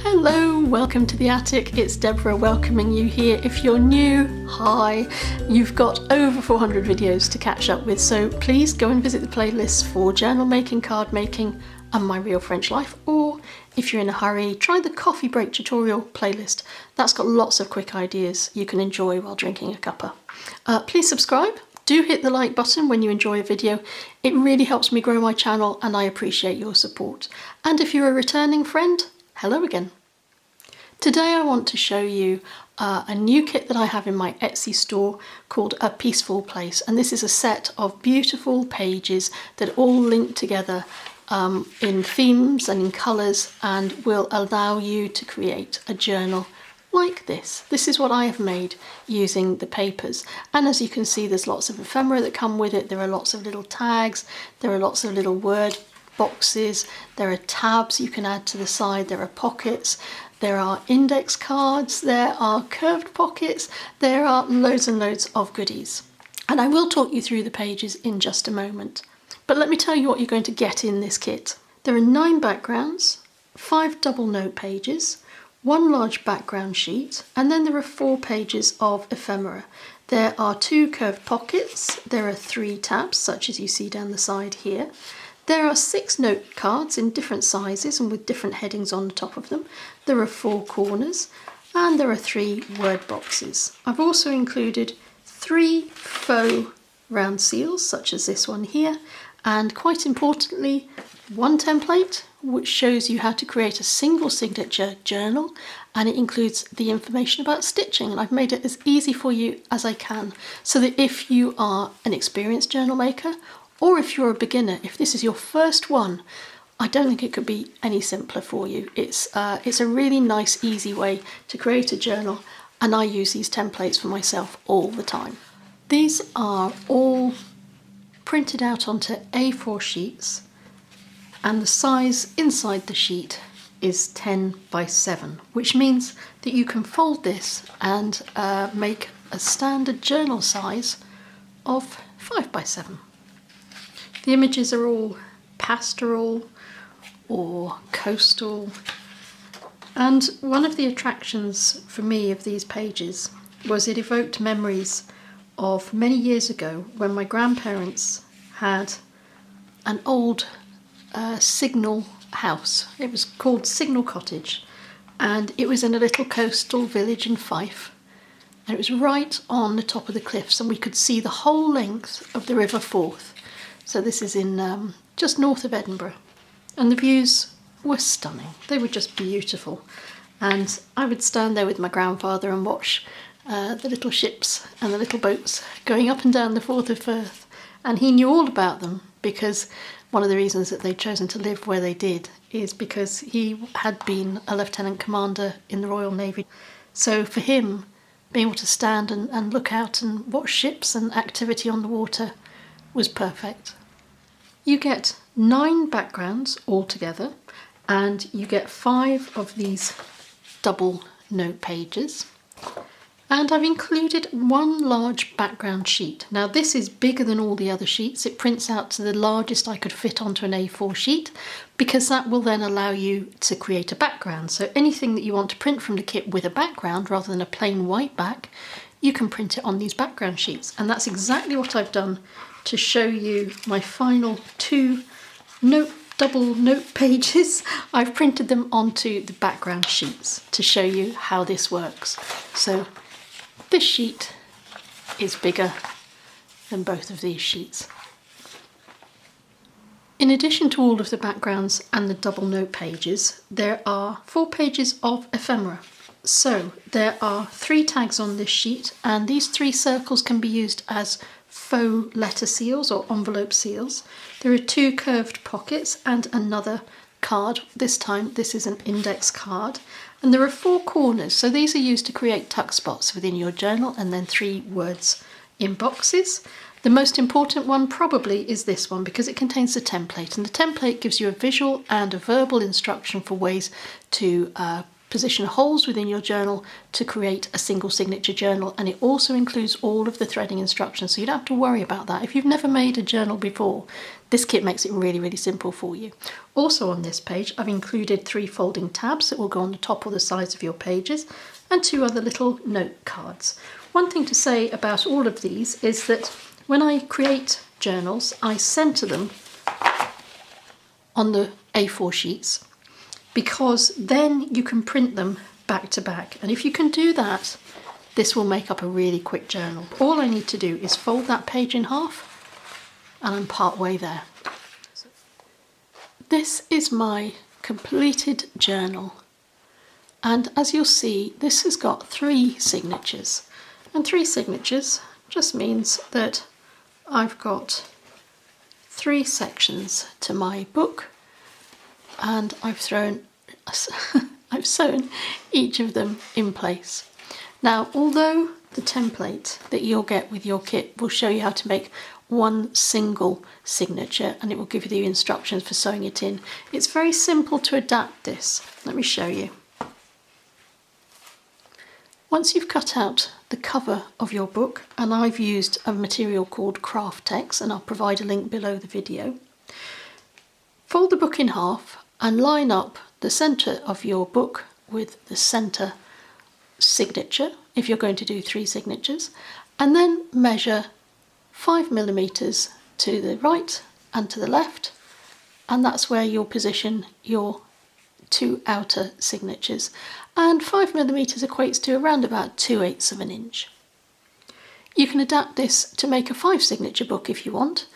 Hello, welcome to the attic. It's Deborah welcoming you here. If you're new, hi. You've got over 400 videos to catch up with, so please go and visit the playlists for journal making, card making and my real French life, or if you're in a hurry, try the coffee break tutorial playlist. That's got lots of quick ideas you can enjoy while drinking a cuppa. Please subscribe. Do hit the like button when you enjoy a video. It really helps me grow my channel and I appreciate your support. And if you're a returning friend, hello again. Today I want to show you a new kit that I have in my Etsy store called A Peaceful Place, and this is a set of beautiful pages that all link together in themes and in colours and will allow you to create a journal like this. This is what I have made using the papers, and as you can see there's lots of ephemera that come with it. There are lots of little tags, there are lots of little word boxes, there are tabs you can add to the side, there are pockets, there are index cards, there are curved pockets, there are loads and loads of goodies. And I will talk you through the pages in just a moment. But let me tell you what you're going to get in this kit. There are 9 backgrounds, 5 double note pages, 1 large background sheet, and then there are 4 pages of ephemera. There are 2 curved pockets, there are 3 tabs, such as you see down the side here. There are 6 note cards in different sizes and with different headings on the top of them. There are 4 corners and there are 3 word boxes. I've also included 3 faux round seals, such as this one here, and quite importantly, 1 template which shows you how to create a single signature journal, and it includes the information about stitching, and I've made it as easy for you as I can so that if you are an experienced journal maker or if you're a beginner, if this is your first one, I don't think it could be any simpler for you. It's a really nice, easy way to create a journal, and I use these templates for myself all the time. These are all printed out onto A4 sheets, and the size inside the sheet is 10 by 7, which means that you can fold this and make a standard journal size of 5 by 7. The images are all pastoral or coastal, and one of the attractions for me of these pages was it evoked memories of many years ago when my grandparents had an old signal house. It was called Signal Cottage, and it was in a little coastal village in Fife, and it was right on the top of the cliffs, and we could see the whole length of the River Forth. So this is in just north of Edinburgh, and the views were stunning. They were just beautiful, and I would stand there with my grandfather and watch the little ships and the little boats going up and down the Forth of Firth, and he knew all about them because one of the reasons that they'd chosen to live where they did is because he had been a lieutenant commander in the Royal Navy. So for him, being able to stand and look out and watch ships and activity on the water was perfect. You get 9 backgrounds altogether, and you get 5 of these double note pages. And I've included 1 large background sheet. Now this is bigger than all the other sheets. It prints out to the largest I could fit onto an A4 sheet, because that will then allow you to create a background. So anything that you want to print from the kit with a background rather than a plain white back, you can print it on these background sheets. And that's exactly what I've done to show you my final 2 double note pages. I've printed them onto the background sheets to show you how this works. So this sheet is bigger than both of these sheets. In addition to all of the backgrounds and the double note pages, there are 4 pages of ephemera. So there are 3 tags on this sheet, and these 3 circles can be used as faux letter seals or envelope seals. There are 2 curved pockets and another card. This time this is an index card, and there are 4 corners, so these are used to create tuck spots within your journal, and then 3 words in boxes. The most important one probably is this one because it contains the template, and the template gives you a visual and a verbal instruction for ways to position holes within your journal to create a single signature journal, and it also includes all of the threading instructions, so you don't have to worry about that. If you've never made a journal before, this kit makes it really, really simple for you. Also on this page, I've included 3 folding tabs that will go on the top or the sides of your pages, and 2 other little note cards. One thing to say about all of these is that when I create journals, I centre them on the A4 sheets, because then you can print them back to back. And if you can do that, this will make up a really quick journal. All I need to do is fold that page in half and I'm part way there. This is my completed journal. And as you'll see, this has got 3 signatures. And 3 signatures just means that I've got 3 sections to my book, and I've sewn each of them in place. Now, although the template that you'll get with your kit will show you how to make one single signature and it will give you the instructions for sewing it in, it's very simple to adapt this. Let me show you. Once you've cut out the cover of your book, and I've used a material called Craftex, and I'll provide a link below the video, fold the book in half and line up the centre of your book with the centre signature, if you're going to do 3 signatures, and then measure 5mm to the right and to the left, and that's where you'll position your 2 outer signatures, and 5mm equates to around about 2/8 of an inch. You can adapt this to make a 5 signature book if you want,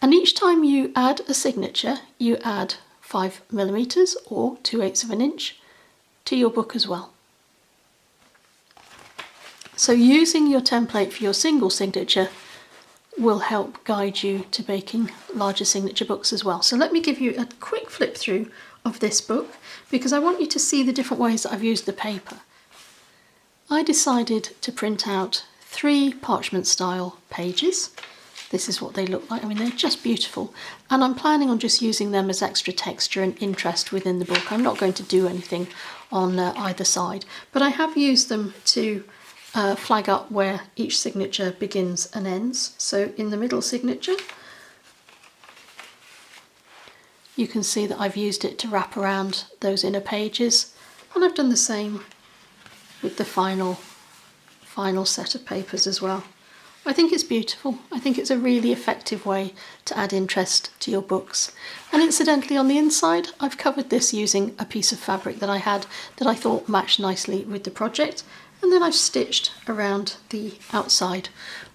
and each time you add a signature you add 5mm or 2/8 of an inch to your book as well. So using your template for your single signature will help guide you to making larger signature books as well. So let me give you a quick flip through of this book, because I want you to see the different ways that I've used the paper. I decided to print out 3 parchment style pages. This is what they look like. I mean, they're just beautiful, and I'm planning on just using them as extra texture and interest within the book. I'm not going to do anything on either side, but I have used them to flag up where each signature begins and ends. So in the middle signature, you can see that I've used it to wrap around those inner pages, and I've done the same with the final set of papers as well. I think it's beautiful. I think it's a really effective way to add interest to your books. And incidentally, on the inside, I've covered this using a piece of fabric that I had that I thought matched nicely with the project, and then I've stitched around the outside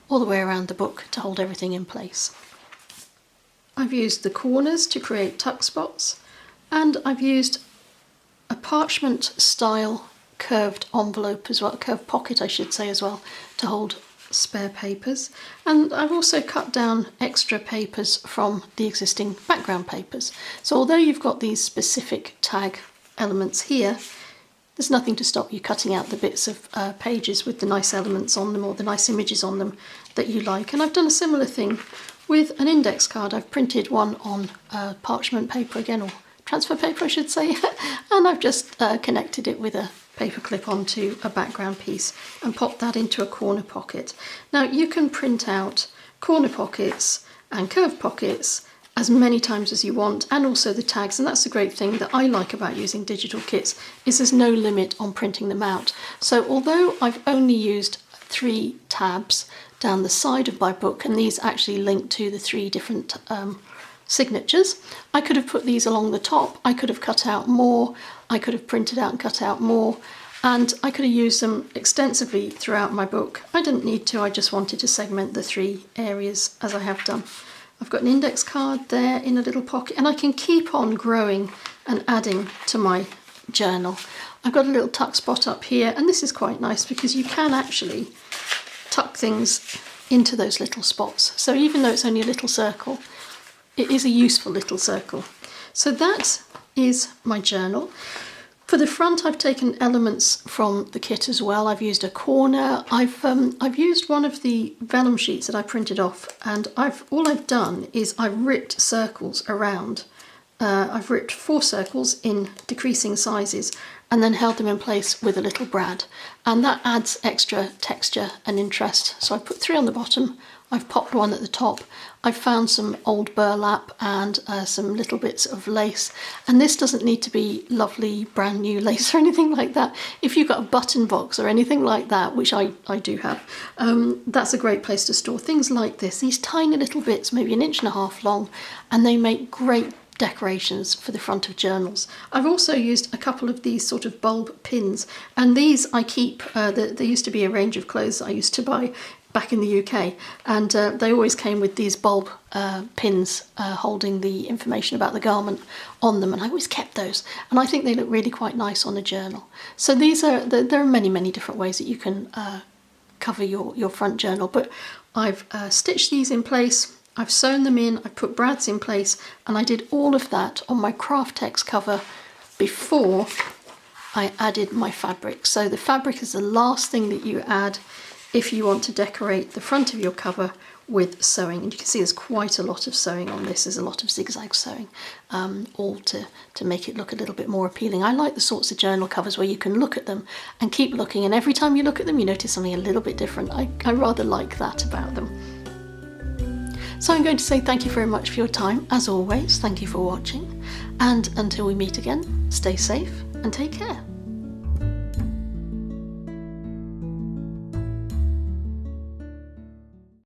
all the way around the book to hold everything in place. I've used the corners to create tuck spots, and I've used a parchment style curved envelope as well, curved pocket I should say as well, to hold spare papers. And I've also cut down extra papers from the existing background papers. So although you've got these specific tag elements here, there's nothing to stop you cutting out the bits of pages with the nice elements on them or the nice images on them that you like. And I've done a similar thing with an index card. I've printed one on parchment paper again, or transfer paper I should say, and I've just connected it with a paper clip onto a background piece and popped that into a corner pocket. Now you can print out corner pockets and curved pockets as many times as you want, and also the tags, and that's the great thing that I like about using digital kits, is there's no limit on printing them out. So although I've only used 3 tabs down the side of my book, and these actually link to the 3 different signatures, I could have put these along the top, I could have cut out more, I could have printed out and cut out more, and I could have used them extensively throughout my book. I didn't need to, I just wanted to segment the 3 areas as I have done. I've got an index card there in a little pocket, and I can keep on growing and adding to my journal. I've got a little tuck spot up here, and this is quite nice because you can actually tuck things into those little spots. So even though it's only a little circle, it is a useful little circle. So that is my journal. For the front, I've taken elements from the kit as well. I've used a corner. I've used one of the vellum sheets that I printed off, and all I've done is I've ripped circles around I've ripped 4 circles in decreasing sizes and then held them in place with a little brad, and that adds extra texture and interest. So I put 3 on the bottom, I've popped 1 at the top, I've found some old burlap and some little bits of lace, and this doesn't need to be lovely brand new lace or anything like that. If you've got a button box or anything like that, which I do have, that's a great place to store things like this, these tiny little bits, maybe 1.5 inches long, and they make great decorations for the front of journals. I've also used a couple of these sort of bulb pins, and these I keep, there used to be a range of clothes I used to buy back in the UK, and they always came with these bulb pins holding the information about the garment on them, and I always kept those, and I think they look really quite nice on a journal. So these are, there are many different ways that you can cover your front journal, but I've stitched these in place, I've sewn them in, I put brads in place, and I did all of that on my craft text cover before I added my fabric. So the fabric is the last thing that you add if you want to decorate the front of your cover with sewing. And you can see there's quite a lot of sewing on this. There's a lot of zigzag sewing, all to make it look a little bit more appealing. I like the sorts of journal covers where you can look at them and keep looking, and every time you look at them you notice something a little bit different. I rather like that about them. So I'm going to say thank you very much for your time. As always, thank you for watching, and until we meet again, stay safe and take care.